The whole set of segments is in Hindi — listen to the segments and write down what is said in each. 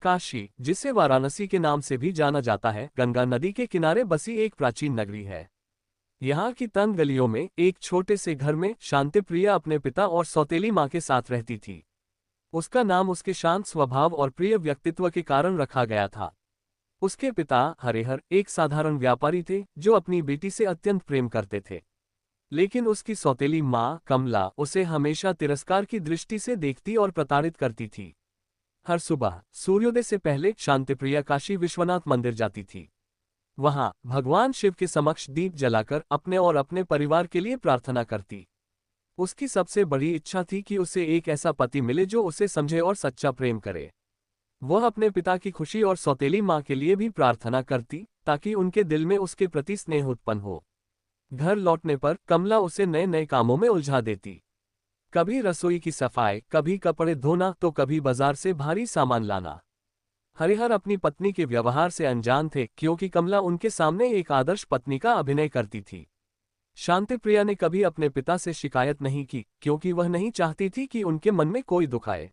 काशी, जिसे वाराणसी के नाम से भी जाना जाता है, गंगा नदी के किनारे बसी एक प्राचीन नगरी है। यहाँ की तंग गलियों में एक छोटे से घर में शांतिप्रिया अपने पिता और सौतेली माँ के साथ रहती थी। उसका नाम उसके शांत स्वभाव और प्रिय व्यक्तित्व के कारण रखा गया था। उसके पिता हरिहर एक साधारण व्यापारी थे जो अपनी बेटी से अत्यंत प्रेम करते थे। लेकिन उसकी सौतेली माँ कमला उसे हमेशा तिरस्कार की दृष्टि से देखती और प्रताड़ित करती थी। हर सुबह सूर्योदय से पहले शांतिप्रिया काशी विश्वनाथ मंदिर जाती थी। वहां भगवान शिव के समक्ष दीप जलाकर अपने और अपने परिवार के लिए प्रार्थना करती। उसकी सबसे बड़ी इच्छा थी कि उसे एक ऐसा पति मिले जो उसे समझे और सच्चा प्रेम करे। वह अपने पिता की खुशी और सौतेली माँ के लिए भी प्रार्थना करती ताकि उनके दिल में उसके प्रति स्नेह उत्पन्न हो। घर लौटने पर कमला उसे नए नए कामों में उलझा देती। कभी रसोई की सफाई, कभी कपड़े धोना तो कभी बाजार से भारी सामान लाना। हरिहर अपनी पत्नी के व्यवहार से अनजान थे क्योंकि कमला उनके सामने एक आदर्श पत्नी का अभिनय करती थी। शांतिप्रिया ने कभी अपने पिता से शिकायत नहीं की क्योंकि वह नहीं चाहती थी कि उनके मन में कोई दुख आए।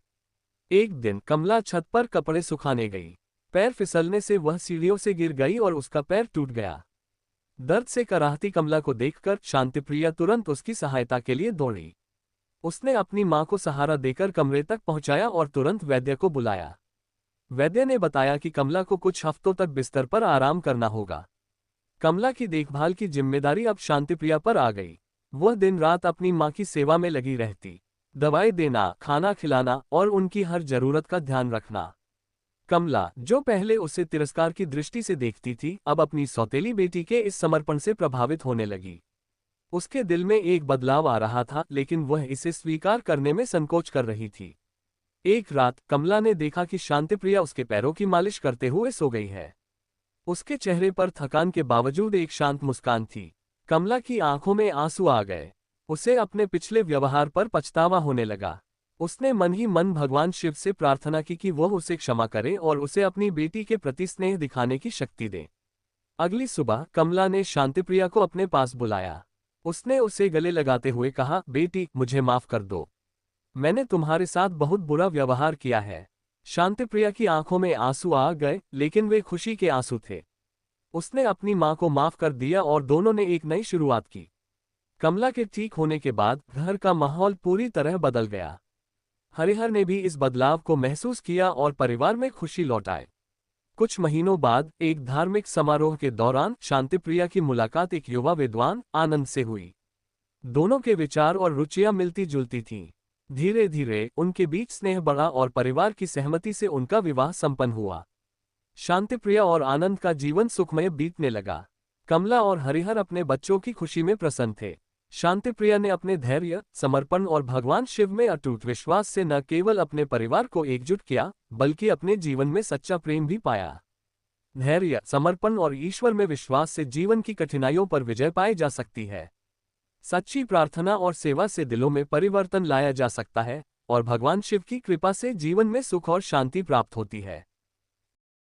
एक दिन कमला छत पर कपड़े सुखाने गई। पैर फिसलने से वह सीढ़ियों से गिर गई और उसका पैर टूट गया। दर्द से कराहती कमला को देखकर शांतिप्रिया तुरंत उसकी सहायता के लिए दौड़ी। उसने अपनी मां को सहारा देकर कमरे तक पहुंचाया और तुरंत वैद्य को बुलाया। वैद्य ने बताया कि कमला को कुछ हफ्तों तक बिस्तर पर आराम करना होगा। कमला की देखभाल की जिम्मेदारी अब शांतिप्रिया पर आ गई। वह दिन रात अपनी मां की सेवा में लगी रहती, दवाई देना, खाना खिलाना और उनकी हर जरूरत का ध्यान रखना। कमला, जो पहले उसे तिरस्कार की दृष्टि से देखती थी, अब अपनी सौतेली बेटी के इस समर्पण से प्रभावित होने लगी। उसके दिल में एक बदलाव आ रहा था, लेकिन वह इसे स्वीकार करने में संकोच कर रही थी। एक रात कमला ने देखा कि शांतिप्रिया उसके पैरों की मालिश करते हुए सो गई है। उसके चेहरे पर थकान के बावजूद एक शांत मुस्कान थी। कमला की आंखों में आंसू आ गए। उसे अपने पिछले व्यवहार पर पछतावा होने लगा। उसने मन ही मन भगवान शिव से प्रार्थना की कि वह उसे क्षमा करे और उसे अपनी बेटी के प्रति स्नेह दिखाने की शक्ति दे। अगली सुबह कमला ने शांतिप्रिया को अपने पास बुलाया। उसने उसे गले लगाते हुए कहा, बेटी, मुझे माफ कर दो। मैंने तुम्हारे साथ बहुत बुरा व्यवहार किया है। शांतिप्रिया की आंखों में आंसू आ गए, लेकिन वे खुशी के आंसू थे। उसने अपनी मां को माफ कर दिया और दोनों ने एक नई शुरुआत की। कमला के ठीक होने के बाद घर का माहौल पूरी तरह बदल गया। हरिहर ने भी इस बदलाव को महसूस किया और परिवार में खुशी लौट आई। कुछ महीनों बाद एक धार्मिक समारोह के दौरान शांतिप्रिया की मुलाकात एक युवा विद्वान आनंद से हुई। दोनों के विचार और रुचियां मिलती जुलती थीं। धीरे धीरे उनके बीच स्नेह बढ़ा और परिवार की सहमति से उनका विवाह संपन्न हुआ। शांतिप्रिया और आनंद का जीवन सुखमय बीतने लगा। कमला और हरिहर अपने बच्चों की खुशी में प्रसन्न थे। शांतिप्रिया ने अपने धैर्य, समर्पण और भगवान शिव में अटूट विश्वास से न केवल अपने परिवार को एकजुट किया, बल्कि अपने जीवन में सच्चा प्रेम भी पाया। धैर्य, समर्पण और ईश्वर में विश्वास से जीवन की कठिनाइयों पर विजय पाई जा सकती है। सच्ची प्रार्थना और सेवा से दिलों में परिवर्तन लाया जा सकता है और भगवान शिव की कृपा से जीवन में सुख और शांति प्राप्त होती है।